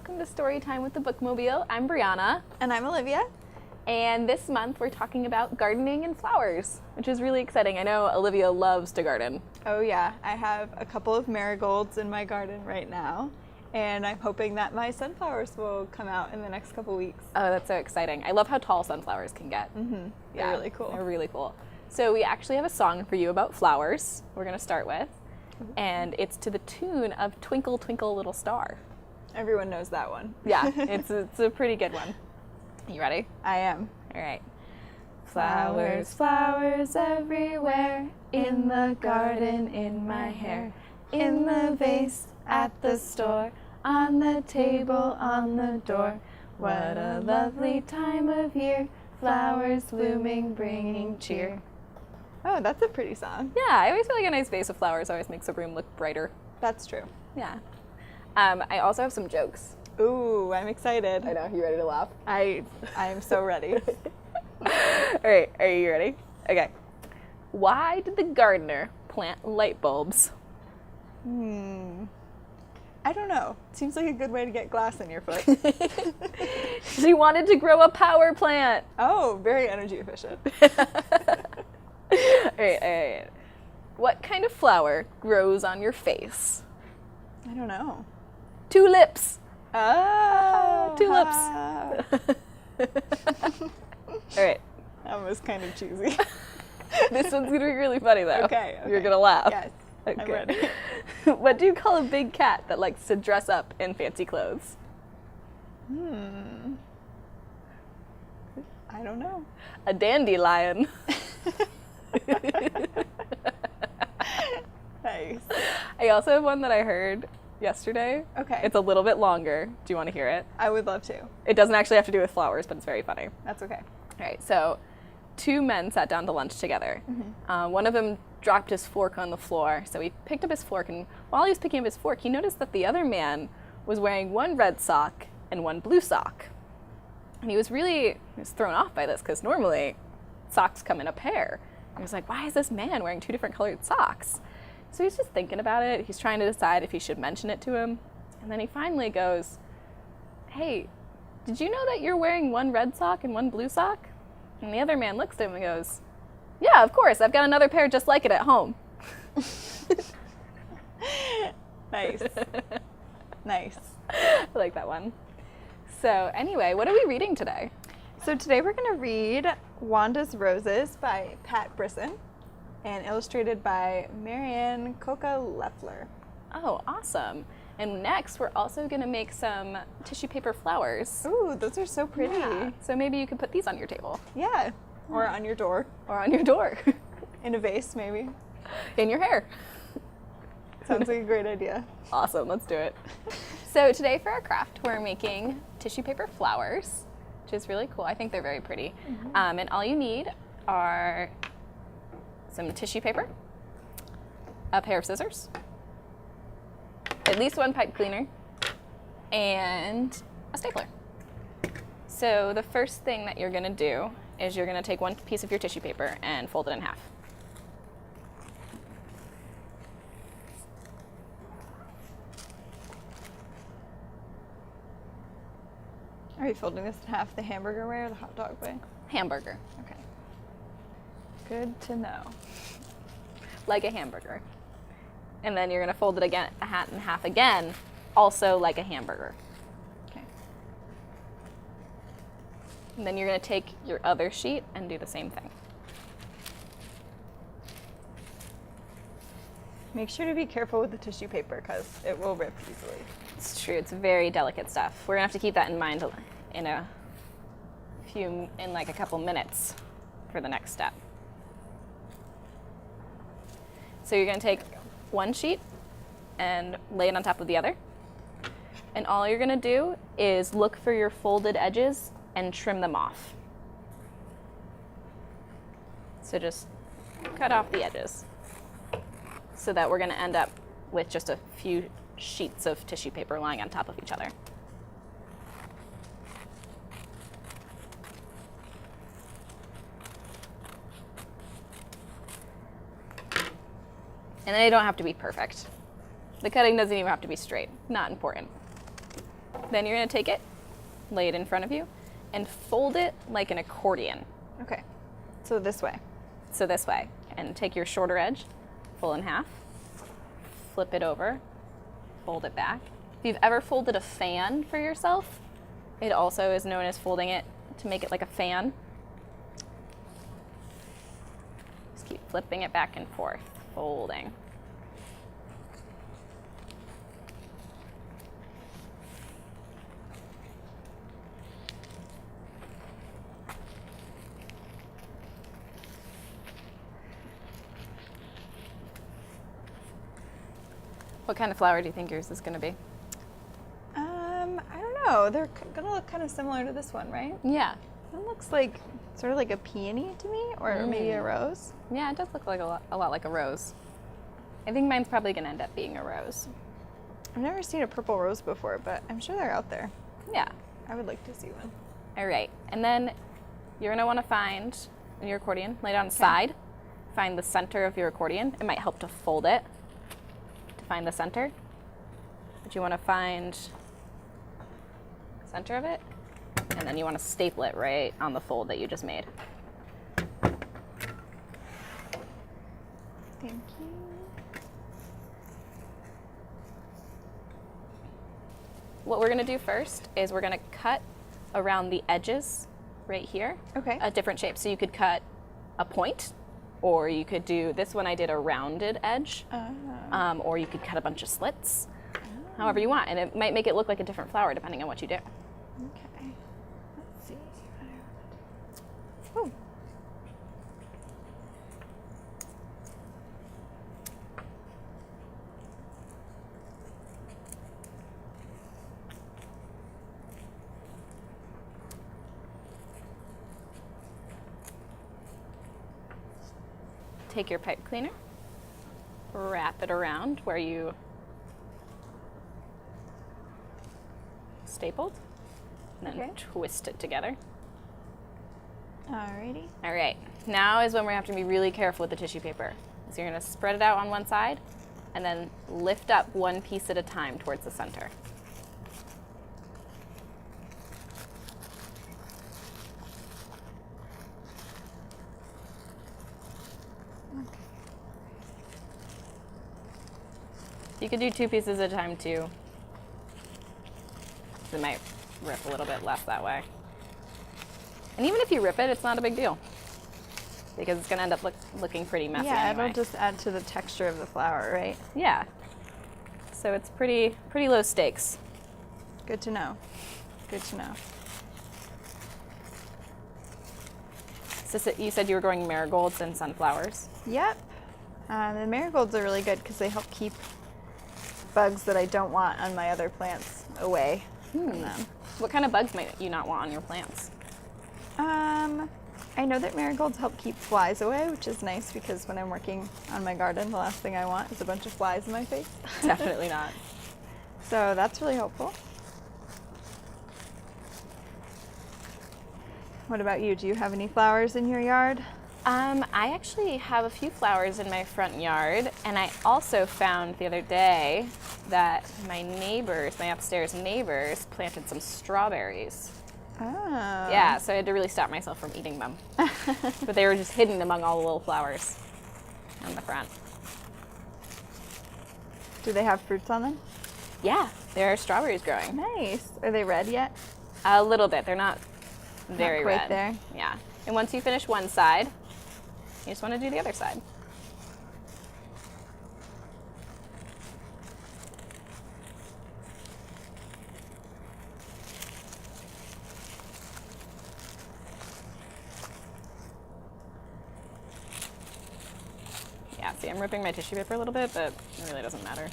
welcome to Storytime with the Bookmobile. I'm Brianna. And I'm Olivia. And this month we're talking about gardening and flowers, which is really exciting. I know Olivia loves to garden. Oh yeah, I have a couple of marigolds in my garden right now, and I'm hoping that my sunflowers will come out in the next couple weeks. Oh, that's so exciting. I love how tall sunflowers can get. Mm-hmm. Yeah, They're really cool. They're really cool. So we actually have a song for you about flowers we're going to start with, and it's to the tune of Twinkle, Twinkle, Little Star. Everyone knows that one. Yeah, it's a pretty good one. You ready? I am. All right. Flowers, flowers everywhere, in the garden, in my hair, in the vase, at the store, on the table, on the door. What a lovely time of year, flowers blooming, bringing cheer. Oh, that's a pretty song. Yeah, I always feel like a nice vase of flowers always makes a room look brighter. That's true. Yeah. I also have some jokes. Ooh, I'm excited. I know. You ready to laugh? I am so ready. All right. Are you ready? Okay. Why did the gardener plant light bulbs? I don't know. Seems like a good way to get glass in your foot. She wanted to grow a power plant. Oh, very energy efficient. All right. What kind of flower grows on your face? I don't know. Tulips. Oh, Tulips. All right. That was kind of cheesy. This one's gonna be really funny though. Okay. You're gonna laugh. Yes, Okay. I'm ready. What do you call a big cat that likes to dress up in fancy clothes? I don't know. A dandelion. Nice. I also have one that I heard yesterday. Okay. It's a little bit longer. Do you want to hear it? I would love to. It doesn't actually have to do with flowers, but it's very funny. That's okay. All right, so two men sat down to lunch together. One of them dropped his fork on the floor, so he picked up his fork, and while he was picking up his fork, he noticed that the other man was wearing one red sock and one blue sock. And he was thrown off by this, because normally socks come in a pair. And he was like, why is this man wearing two different colored socks? So he's just thinking about it. He's trying to decide if he should mention it to him. And then he finally goes, hey, did you know that you're wearing one red sock and one blue sock? And the other man looks at him and goes, yeah, of course. I've got another pair just like it at home. Nice. Nice. I like that one. So anyway, what are we reading today? So today we're going to read Wanda's Roses by Pat Brisson and illustrated by Marianne Coca-Leffler. Oh, awesome. And next, we're also going to make some tissue paper flowers. Ooh, those are so pretty. Yeah. So maybe you could put these on your table. Yeah. Or on your door. Or on your door. In a vase, maybe. In your hair. Sounds like a great idea. Awesome, let's do it. So today for our craft, we're making tissue paper flowers, which is really cool. I think they're very pretty. And all you need are some tissue paper, a pair of scissors, at least one pipe cleaner, and a stapler. So the first thing that you're gonna do is you're gonna take one piece of your tissue paper and fold it in half. Are you folding this in half the hamburger way or the hot dog way? Hamburger, Okay. Good to know. like a hamburger. And then you're gonna fold it again, in half again, also like a hamburger. Okay. And then you're gonna take your other sheet and do the same thing. Make sure to be careful with the tissue paper because it will rip easily. It's true, it's very delicate stuff. We're gonna have to keep that in mind in like a couple minutes for the next step. So you're gonna take one sheet and lay it on top of the other. And all you're gonna do is look for your folded edges and trim them off. So just cut off the edges so that we're gonna end up with just a few sheets of tissue paper lying on top of each other. And they don't have to be perfect. The cutting doesn't even have to be straight. Not important. Then you're going to take it, lay it in front of you, and fold it like an accordion. Okay. So this way. So this way. And take your shorter edge, fold in half, flip it over, fold it back. If you've ever folded a fan for yourself, it also is known as folding it to make it like a fan. Just keep flipping it back and forth, folding. What kind of flower do you think yours is going to be? I don't know. They're gonna look kind of similar to this one, right? Yeah. It looks like sort of like a peony to me, or maybe a rose. Yeah, it does look like a lot like a rose. I think mine's probably going to end up being a rose. I've never seen a purple rose before, but I'm sure they're out there. Yeah. I would like to see one. All right. And then you're going to want to find your accordion, lay it on its side, find the center of your accordion. It might help to fold it to find the center. But you want to find the center of it, and then you want to staple it right on the fold that you just made. Thank you. What we're going to do first is we're going to cut around the edges right here. Okay. A different shape. So you could cut a point, or you could do, this one I did a rounded edge, or you could cut a bunch of slits, however you want. And it might make it look like a different flower depending on what you do. Okay. Let's see. Oh. Take your pipe cleaner, wrap it around where you stapled, and then twist it together. Alrighty. All right, now is when we have to be really careful with the tissue paper. So you're going to spread it out on one side, and then lift up one piece at a time towards the center. You could do 2 pieces at a time too. It might rip a little bit less that way. And even if you rip it, it's not a big deal, because it's going to end up looking pretty messy anyway. It'll just add to the texture of the flower, right? Yeah. So it's pretty low stakes. Good to know. Good to know. So you said you were growing marigolds and sunflowers. Yep. The marigolds are really good because they help keep bugs that I don't want on my other plants away from them. What kind of bugs might you not want on your plants? I know that marigolds help keep flies away, which is nice because when I'm working on my garden, the last thing I want is a bunch of flies in my face. Definitely not. So that's really helpful. What about you? Do you have any flowers in your yard? I actually have a few flowers in my front yard, and I also found the other day that my upstairs neighbors, planted some strawberries. Oh. Yeah, so I had to really stop myself from eating them. But they were just hidden among all the little flowers on the front. Do they have fruits on them? Yeah, there are strawberries growing. Nice. Are they red yet? A little bit. They're not very Not quite red. there. Yeah. And once you finish one side, you just want to do the other side. Yeah, see, I'm ripping my tissue paper a little bit, but it really doesn't matter.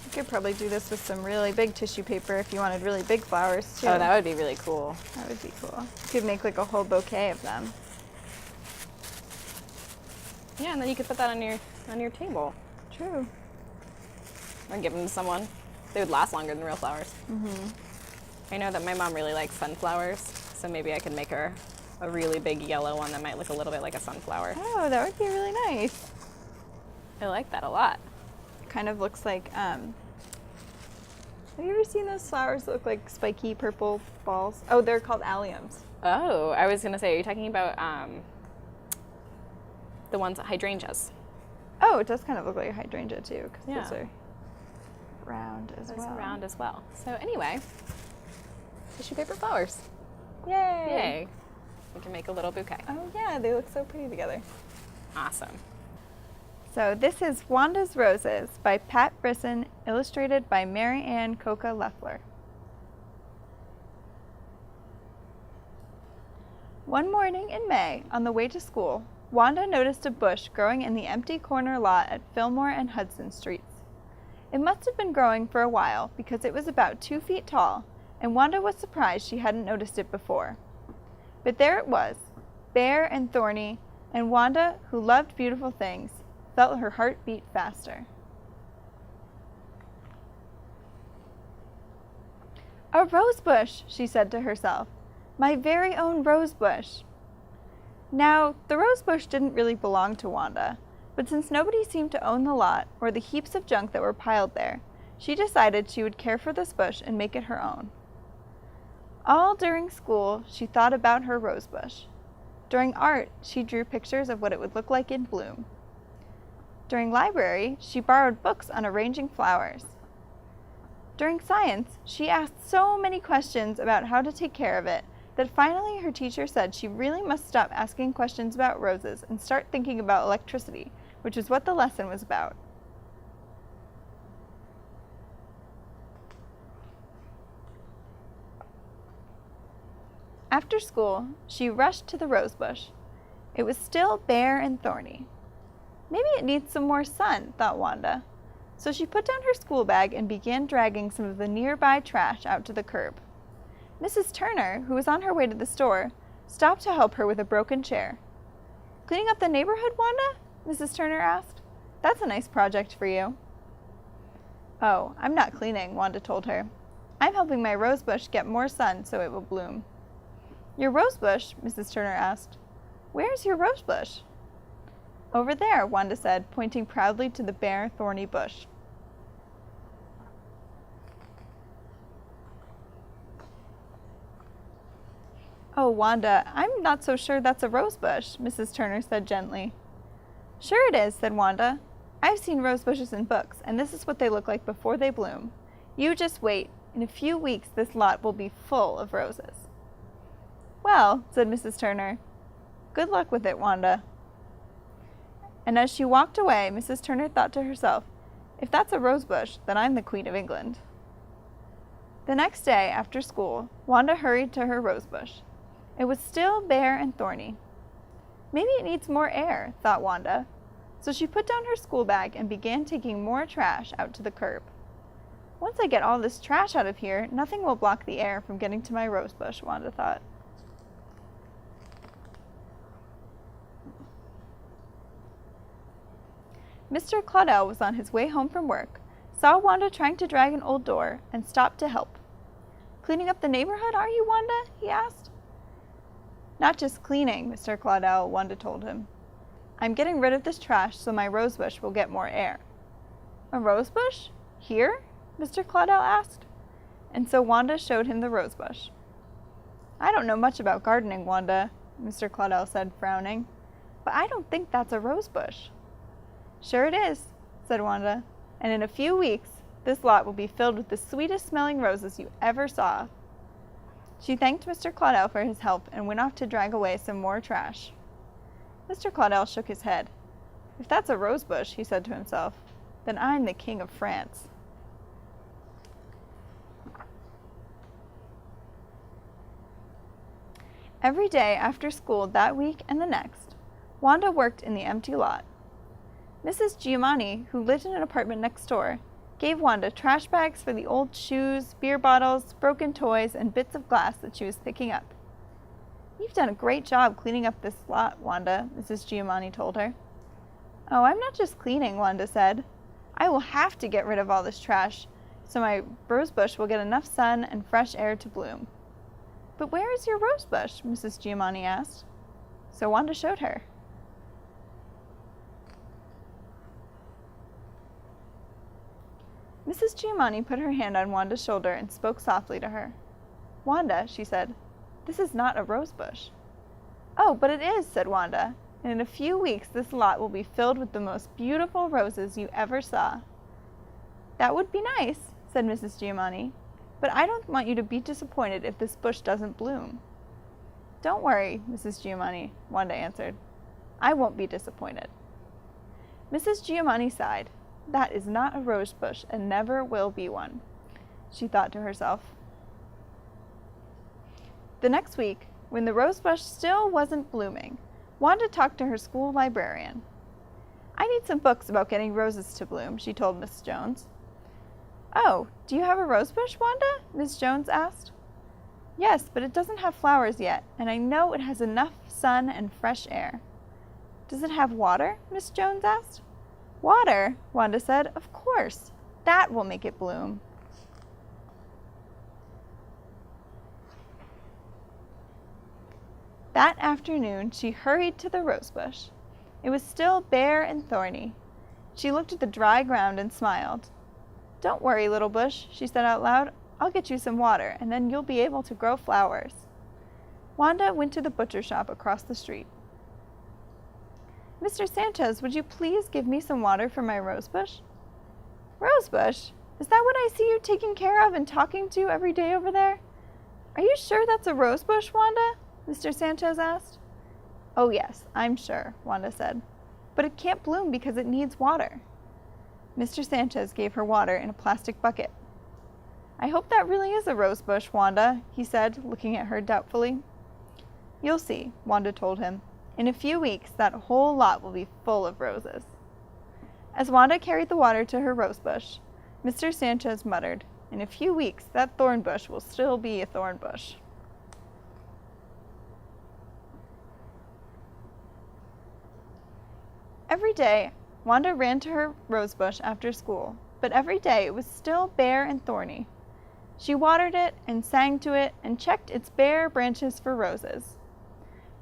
You could probably do this with some really big tissue paper if you wanted really big flowers too. Oh, that would be really cool. That would be cool. You could make like a whole bouquet of them. Yeah, and then you could put that on your table. True. Or give them to someone. They would last longer than real flowers. I know that my mom really likes sunflowers, so maybe I could make her a really big yellow one that might look a little bit like a sunflower. Oh, that would be really nice. I like that a lot. Kind of looks like Have you ever seen those flowers that look like spiky purple balls? Oh, they're called alliums. Oh, I was going to say, are you talking about the ones, hydrangeas? Oh, it does kind of look like a hydrangea too, because Yeah. those are round as Those well. are round as well. So anyway, tissue paper flowers. Yay! Yay. We can make a little bouquet. Oh yeah, they look so pretty together. Awesome. So this is Wanda's Roses by Pat Brisson, illustrated by Mary Ann Coca Leffler. One morning in May, on the way to school, Wanda noticed a bush growing in the empty corner lot at Fillmore and Hudson Streets. It must have been growing for a while because it was about 2 feet tall, and Wanda was surprised she hadn't noticed it before. But there it was, bare and thorny, and Wanda, who loved beautiful things, felt her heart beat faster. A rose bush, she said to herself. My very own rose bush. Now, the rose bush didn't really belong to Wanda, but since nobody seemed to own the lot or the heaps of junk that were piled there, she decided she would care for this bush and make it her own. All during school, she thought about her rose bush. During art, she drew pictures of what it would look like in bloom. During library, she borrowed books on arranging flowers. During science, she asked so many questions about how to take care of it that finally her teacher said she really must stop asking questions about roses and start thinking about electricity, which is what the lesson was about. After school, she rushed to the rose bush. It was still bare and thorny. Maybe it needs some more sun, thought Wanda. So she put down her school bag and began dragging some of the nearby trash out to the curb. Mrs. Turner, who was on her way to the store, stopped to help her with a broken chair. Cleaning up the neighborhood, Wanda? Mrs. Turner asked. That's a nice project for you. Oh, I'm not cleaning, Wanda told her. I'm helping my rose bush get more sun so it will bloom. Your rose bush? Mrs. Turner asked. Where's your rose bush? Over there, Wanda said, pointing proudly to the bare, thorny bush. Oh, Wanda, I'm not so sure that's a rose bush, Mrs. Turner said gently. Sure it is, said Wanda. I've seen rose bushes in books, and this is what they look like before they bloom. You just wait. In a few weeks, this lot will be full of roses. Well, said Mrs. Turner, good luck with it, Wanda. And as she walked away, Mrs. Turner thought to herself, if that's a rose bush, then I'm the Queen of England. The next day, after school, Wanda hurried to her rose bush. It was still bare and thorny. Maybe it needs more air, thought Wanda. So she put down her school bag and began taking more trash out to the curb. Once I get all this trash out of here, nothing will block the air from getting to my rose bush, Wanda thought. Mr. Claudel was on his way home from work, saw Wanda trying to drag an old door, and stopped to help. Cleaning up the neighborhood, are you, Wanda? He asked. Not just cleaning, Mr. Claudel, Wanda told him. I'm getting rid of this trash so my rose bush will get more air. A rose bush? Here? Mr. Claudel asked. And so Wanda showed him the rose bush. I don't know much about gardening, Wanda, Mr. Claudel said, frowning, but I don't think that's a rose bush. Sure it is, said Wanda, and in a few weeks, this lot will be filled with the sweetest smelling roses you ever saw. She thanked Mr. Claudel for his help and went off to drag away some more trash. Mr. Claudel shook his head. If that's a rose bush, he said to himself, then I'm the King of France. Every day after school that week and the next, Wanda worked in the empty lot. Mrs. Giamatti, who lived in an apartment next door, gave Wanda trash bags for the old shoes, beer bottles, broken toys, and bits of glass that she was picking up. You've done a great job cleaning up this lot, Wanda, Mrs. Giamatti told her. Oh, I'm not just cleaning, Wanda said. I will have to get rid of all this trash so my rose bush will get enough sun and fresh air to bloom. But where is your rose bush? Mrs. Giamatti asked. So Wanda showed her. Mrs. Giamatti put her hand on Wanda's shoulder and spoke softly to her. "Wanda," she said, "this is not a rose bush." "Oh, but it is," said Wanda, "and in a few weeks this lot will be filled with the most beautiful roses you ever saw." "That would be nice," said Mrs. Giamatti, "but I don't want you to be disappointed if this bush doesn't bloom." "Don't worry, Mrs. Giamatti," Wanda answered. "I won't be disappointed." Mrs. Giamatti sighed. "That is not a rose bush and never will be one," she thought to herself. The next week, when the rose bush still wasn't blooming, Wanda talked to her school librarian. "I need some books about getting roses to bloom," she told Miss Jones. "Oh, do you have a rose bush, Wanda?" Miss Jones asked. "Yes, but it doesn't have flowers yet, and I know it has enough sun and fresh air." "Does it have water?" Miss Jones asked. "Water?" Wanda said. "Of course. That will make it bloom." That afternoon, she hurried to the rose bush. It was still bare and thorny. She looked at the dry ground and smiled. "Don't worry, little bush," she said out loud. "I'll get you some water, and then you'll be able to grow flowers." Wanda went to the butcher shop across the street. "Mr. Sanchez, would you please give me some water for my rose bush?" "Rose bush? Is that what I see you taking care of and talking to every day over there? Are you sure that's a rose bush, Wanda?" Mr. Sanchez asked. "Oh yes, I'm sure," Wanda said. "But it can't bloom because it needs water." Mr. Sanchez gave her water in a plastic bucket. "I hope that really is a rose bush, Wanda," he said, looking at her doubtfully. "You'll see," Wanda told him. "In a few weeks, that whole lot will be full of roses." As Wanda carried the water to her rose bush, Mr. Sanchez muttered, "In a few weeks, that thorn bush will still be a thorn bush." Every day, Wanda ran to her rose bush after school, but every day it was still bare and thorny. She watered it and sang to it and checked its bare branches for roses.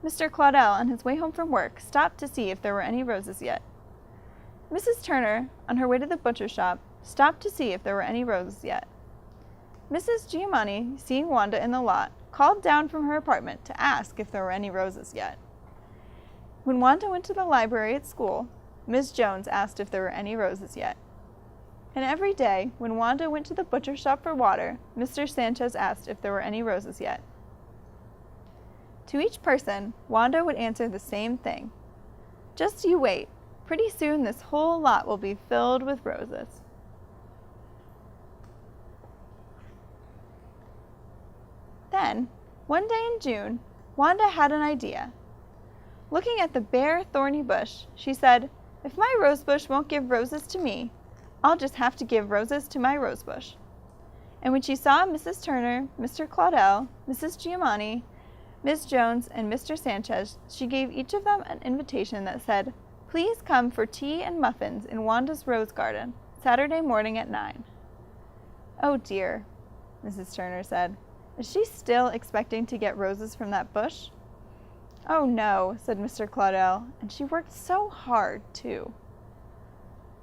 Mr. Claudel, on his way home from work, stopped to see if there were any roses yet. Mrs. Turner, on her way to the butcher shop, stopped to see if there were any roses yet. Mrs. Giamatti, seeing Wanda in the lot, called down from her apartment to ask if there were any roses yet. When Wanda went to the library at school, Miss Jones asked if there were any roses yet. And every day, when Wanda went to the butcher shop for water, Mr. Sanchez asked if there were any roses yet. To each person, Wanda would answer the same thing. "Just you wait. Pretty soon this whole lot will be filled with roses." Then, one day in June, Wanda had an idea. Looking at the bare, thorny bush, she said, "If my rose bush won't give roses to me, I'll just have to give roses to my rose bush." And when she saw Mrs. Turner, Mr. Claudel, Mrs. Giamatti, Miss Jones, and Mr. Sanchez, she gave each of them an invitation that said, "Please come for tea and muffins in Wanda's rose garden, Saturday morning at 9. "Oh dear," Mrs. Turner said. "Is she still expecting to get roses from that bush?" "Oh no," said Mr. Claudel, "and she worked so hard, too."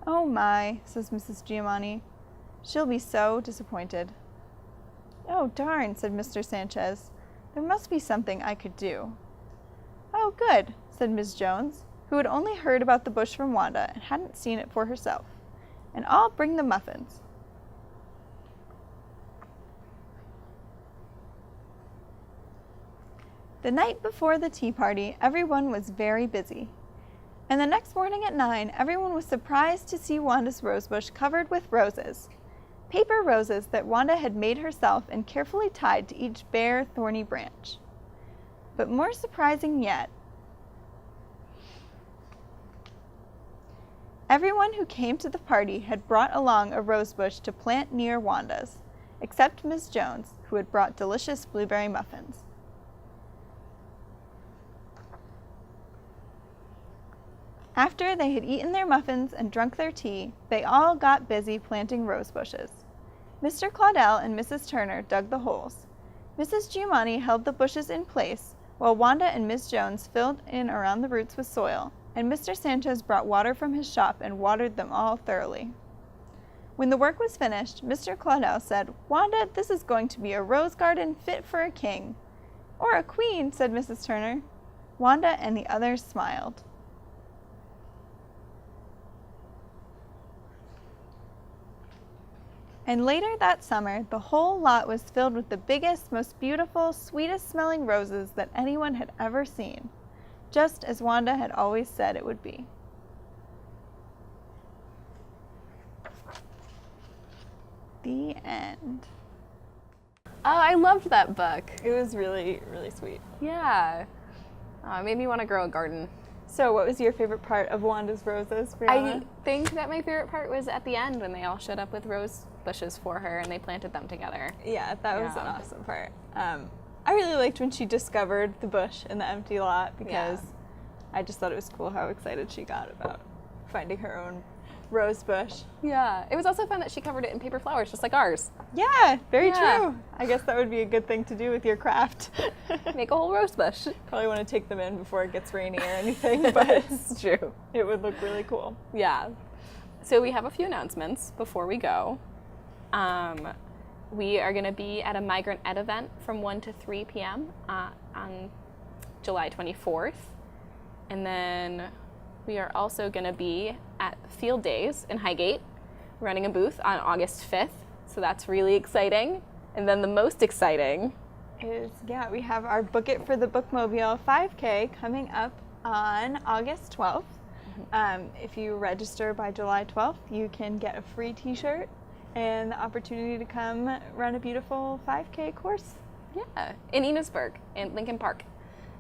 "Oh my," says Mrs. Giamatti. "She'll be so disappointed." "Oh darn," said Mr. Sanchez. "There must be something I could do." "Oh good," said Miss Jones, who had only heard about the bush from Wanda and hadn't seen it for herself. "And I'll bring the muffins." The night before the tea party, everyone was very busy. And the next morning at 9, everyone was surprised to see Wanda's rosebush covered with roses. Paper roses that Wanda had made herself and carefully tied to each bare, thorny branch. But more surprising yet, everyone who came to the party had brought along a rosebush to plant near Wanda's, except Miss Jones, who had brought delicious blueberry muffins. After they had eaten their muffins and drunk their tea, they all got busy planting rose bushes. Mr. Claudel and Mrs. Turner dug the holes. Mrs. Giamatti held the bushes in place, while Wanda and Miss Jones filled in around the roots with soil, and Mr. Sanchez brought water from his shop and watered them all thoroughly. When the work was finished, Mr. Claudel said, "Wanda, this is going to be a rose garden fit for a king." "Or a queen," said Mrs. Turner. Wanda and the others smiled. And later that summer, the whole lot was filled with the biggest, most beautiful, sweetest smelling roses that anyone had ever seen, just as Wanda had always said it would be. The end. Oh, I loved that book. It was really, really sweet. Yeah. It made me want to grow a garden. So what was your favorite part of Wanda's roses, I Brianna? think that my favorite part was at the end when they all showed up with rose bushes for her and they planted them together. Yeah, that was an Yeah. awesome part. I really liked when she discovered the bush in the empty lot because I just thought it was cool how excited she got about finding her own rose bush. Yeah. It was also fun that she covered it in paper flowers, just like ours. Yeah, very Yeah. true. I guess that would be a good thing to do with your craft. Make a whole rose bush. Probably want to take them in before it gets rainy or anything, but It's true. it would look really cool. Yeah. So we have a few announcements before we go. We are going to be at a Migrant Ed event from 1 to 3 p.m. On July 24th. And then we are also going to be at Field Days in Highgate, running a booth on August 5th. So that's really exciting. And then the most exciting We have our Book It for the Bookmobile 5K coming up on August 12th. If you register by July 12th, you can get a free t-shirt and the opportunity to come run a beautiful 5K course. Yeah, in Enosburg, in Lincoln Park.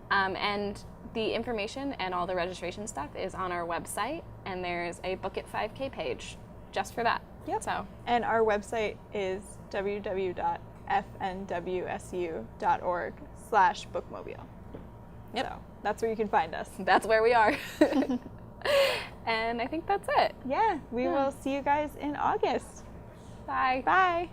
And the information and all the registration stuff is on our website, and there's a Book It 5K page just for that. Yep. So, And our website is www.fnwsu.org/bookmobile. Yep. So that's where you can find us. that's where we are. And I think that's it. Yeah, we will see you guys in August. Bye. Bye.